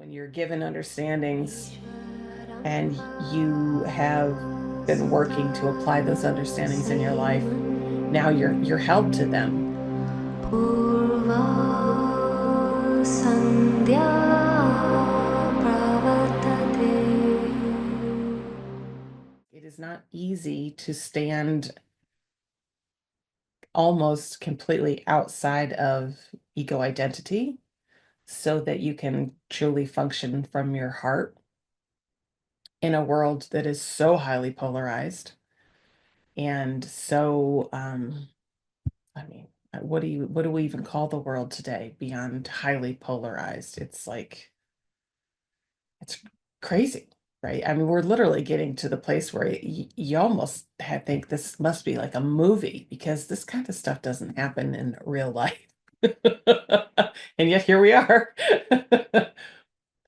when you're given understandings and you have been working to apply those understandings in your life, now you're held to them. It is not easy to stand almost completely outside of ego identity so that you can truly function from your heart in a world that is so highly polarized and so I mean, what do we even call the world today beyond highly polarized? It's like it's crazy, right? I mean, we're literally getting to the place where you almost think this must be like a movie because this kind of stuff doesn't happen in real life. And yet here we are.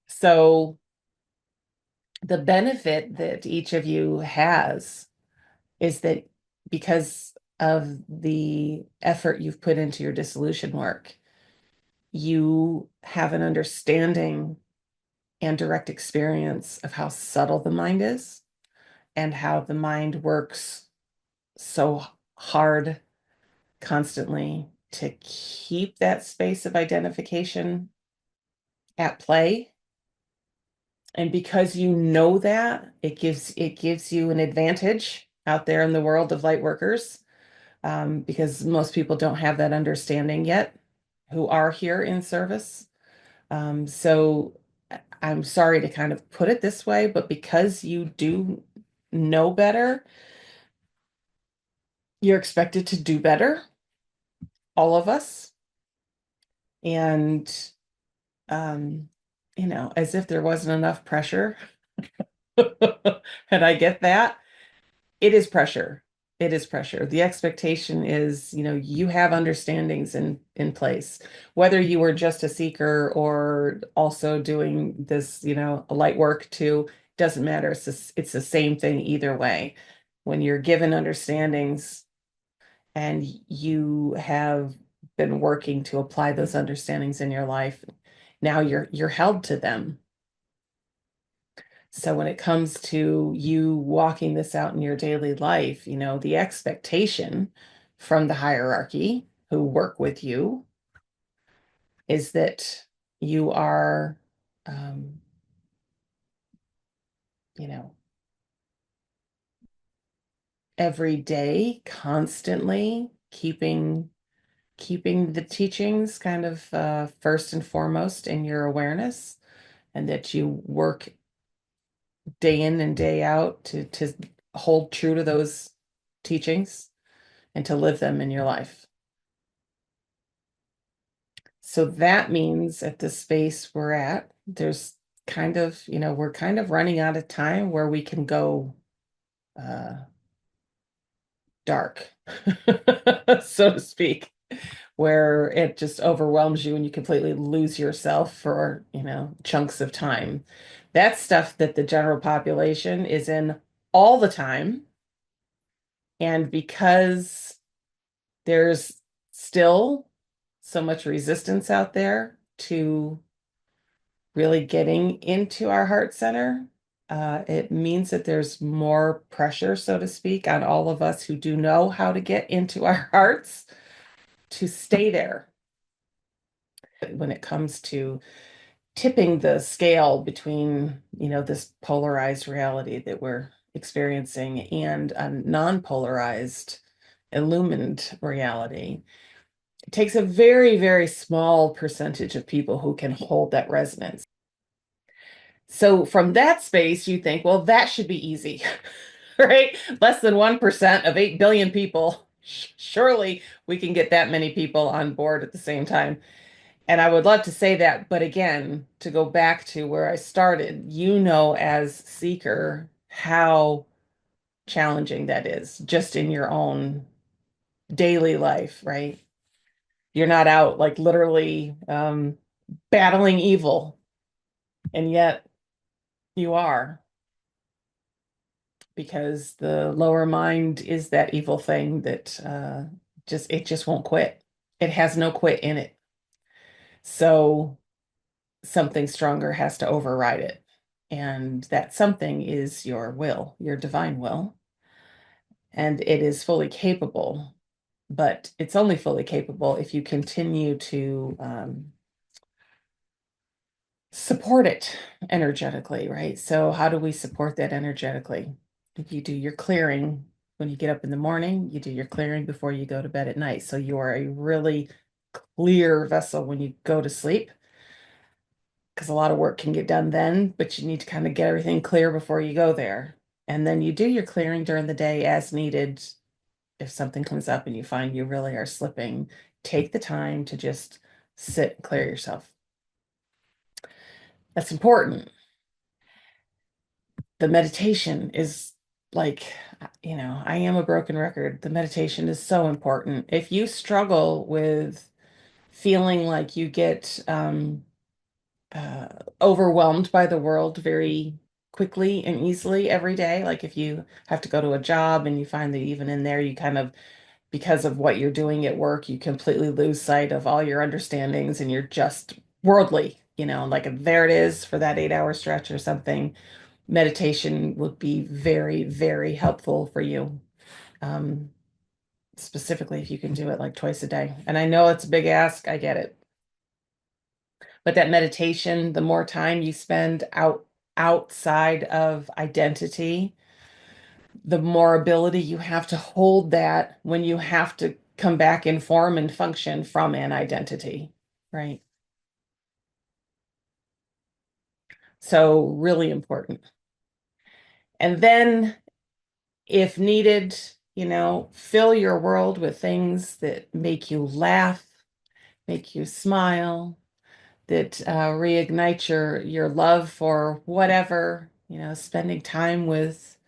So the benefit that each of you has is that because of the effort you've put into your dissolution work, you have an understanding and direct experience of how subtle the mind is and how the mind works so hard constantly to keep that space of identification at play. And because you know that, it gives you an advantage out there in the world of light workers, because most people don't have that understanding yet who are here in service. So I'm sorry to kind of put it this way, but because you do know better, you're expected to do better, all of us. And, um, as if there wasn't enough pressure. And I get that. It is pressure. It is pressure. The expectation is, you have understandings in place, whether you were just a seeker or also doing this, a light work too, doesn't matter. It's the same thing either way. When you're given understandings and you have been working to apply those understandings in your life, now you're held to them. So when it comes to you walking this out in your daily life, the expectation from the hierarchy who work with you is that you are, um, you know, every day constantly keeping the teachings kind of first and foremost in your awareness, and that you work day in and day out to hold true to those teachings and to live them in your life. So that means at the space we're at, there's kind of, we're kind of running out of time where we can go uh, dark, so to speak, where it just overwhelms you and you completely lose yourself for, chunks of time. That's stuff that the general population is in all the time. And because there's still so much resistance out there to really getting into our heart center, it means that there's more pressure, so to speak, on all of us who do know how to get into our hearts to stay there. When it comes to tipping the scale between, this polarized reality that we're experiencing and a non-polarized, illumined reality, it takes a very, very small percentage of people who can hold that resonance. So from that space, you think, well, that should be easy, right? Less than 1% of 8 billion people. Surely we can get that many people on board at the same time. And I would love to say that, but again, to go back to where I started, as seeker, how challenging that is just in your own daily life, right? You're not out like literally battling evil, and yet you are, because the lower mind is that evil thing that just won't quit. It has no quit in it. So something stronger has to override it. And that something is your will, your divine will, and it is fully capable, but it's only fully capable if you continue to support it energetically, right? So, how do we support that energetically? You do your clearing when you get up in the morning, you do your clearing before you go to bed at night. So, you are a really clear vessel when you go to sleep because a lot of work can get done then, but you need to kind of get everything clear before you go there. And then you do your clearing during the day as needed. If something comes up and you find you really are slipping, take the time to just sit and clear yourself. That's important. The meditation is like, I am a broken record. The meditation is so important. If you struggle with feeling like you get uh, overwhelmed by the world very quickly and easily every day, like if you have to go to a job and you find that even in there, you kind of, because of what you're doing at work, you completely lose sight of all your understandings and you're just worldly, like there it is for that 8 hour stretch or something. Meditation would be very, very helpful for you. Um, Specifically if you can do it like twice a day. And I know it's a big ask, I get it. But that meditation, the more time you spend outside of identity, the more ability you have to hold that when you have to come back in form and function from an identity, right? So really important. And then if needed, fill your world with things that make you laugh, make you smile, that reignite your love for whatever, spending time with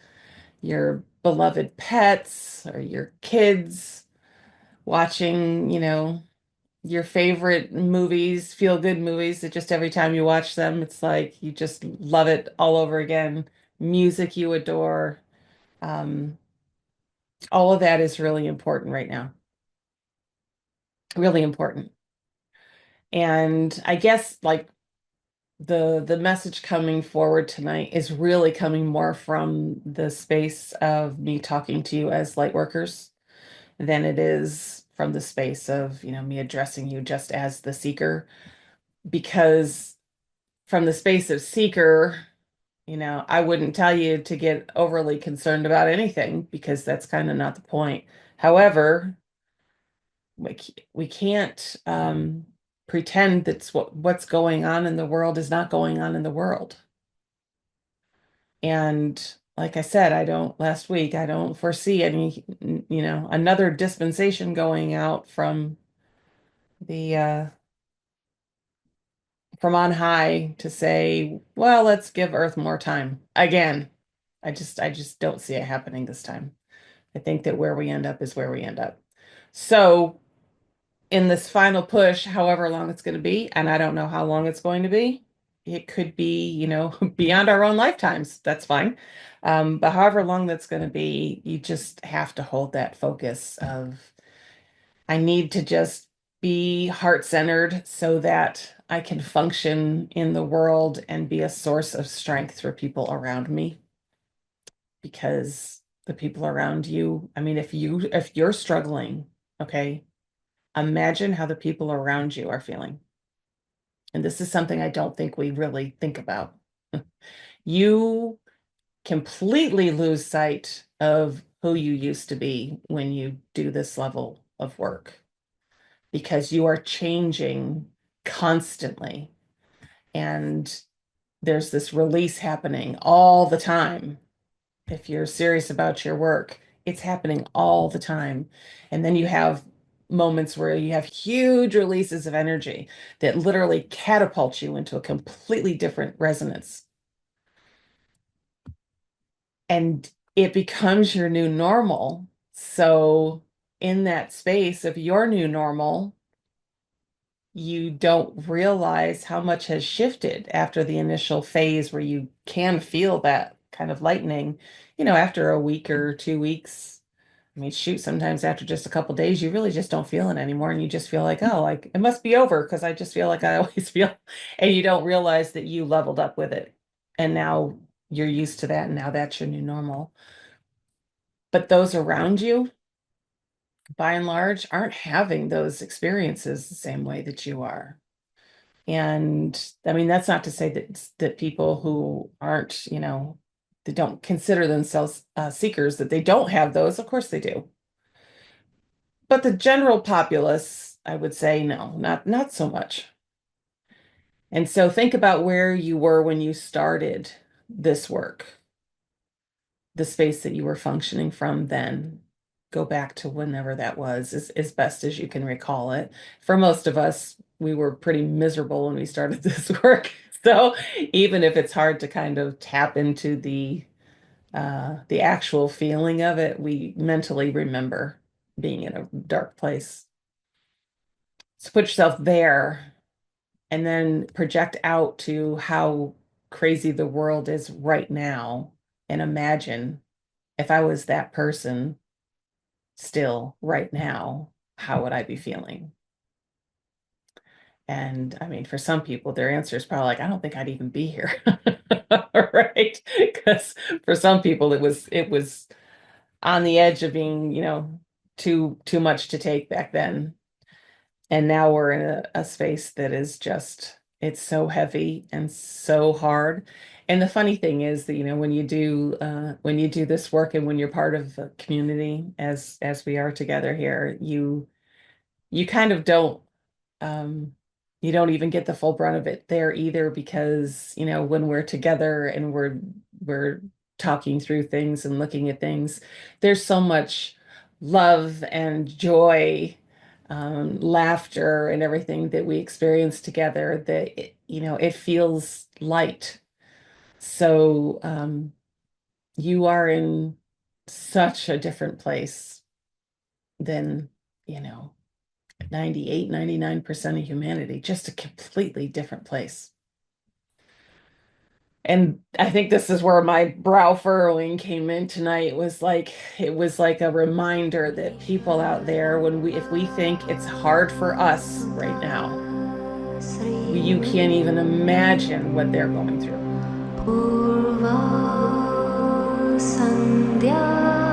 your beloved pets or your kids, watching, your favorite movies, feel good movies that just every time you watch them, it's like you just love it all over again. Music you adore. Um, all of that is really important right now. Really important. And I guess like the message coming forward tonight is really coming more from the space of me talking to you as light workers than it is from the space of, me addressing you just as the seeker. Because from the space of seeker, I wouldn't tell you to get overly concerned about anything because that's kind of not the point. However, we can't pretend that's what's going on in the world is not going on in the world. And like I said, last week, I don't foresee any, another dispensation going out the from on high to say, well, let's give Earth more time. Again, I just don't see it happening this time. I think that where we end up is where we end up. So in this final push, however long it's going to be, and I don't know how long it's going to be, it could be, beyond our own lifetimes. That's fine. But however long that's going to be, you just have to hold that focus of, I need to just be heart-centered so that I can function in the world and be a source of strength for people around me. Because the people around you, I mean, if you're struggling, okay, imagine how the people around you are feeling. And this is something I don't think we really think about. You completely lose sight of who you used to be when you do this level of work because you are changing constantly. And there's this release happening all the time. If you're serious about your work, it's happening all the time. And then you have moments where you have huge releases of energy that literally catapult you into a completely different resonance. And it becomes your new normal. So, in that space of your new normal, you don't realize how much has shifted after the initial phase where you can feel that kind of lightning, after a week or 2 weeks. I mean, shoot, sometimes after just a couple days, you really just don't feel it anymore. And you just feel like, oh, like it must be over because I just feel like I always feel. And you don't realize that you leveled up with it. And now you're used to that. And now that's your new normal. But those around you, by and large, aren't having those experiences the same way that you are. And I mean, that's not to say that people who aren't, they don't consider themselves seekers, that they don't have those. Of course they do. But the general populace, I would say, no, not so much. And so think about where you were when you started this work, the space that you were functioning from then. Go back to whenever that was, as best as you can recall it. For most of us, we were pretty miserable when we started this work. So even if it's hard to kind of tap into the actual feeling of it, we mentally remember being in a dark place. So put yourself there and then project out to how crazy the world is right now and imagine if I was that person still right now, how would I be feeling? And I mean, for some people, their answer is probably like, I don't think I'd even be here. Right? Because for some people it was on the edge of being, too much to take back then. And now we're in a space that is just, it's so heavy and so hard. And the funny thing is that, when you do this work and when you're part of a community as we are together here, you kind of don't um you don't even get the full brunt of it there either because, when we're together and we're talking through things and looking at things, there's so much love and joy, laughter and everything that we experience together that it feels light. So you are in such a different place than, you know, 98, 99% of humanity, just a completely different place. And I think this is where my brow furrowing came in tonight. It was like a reminder that people out there, if we think it's hard for us right now, you can't even imagine what they're going through. Purva Sandhya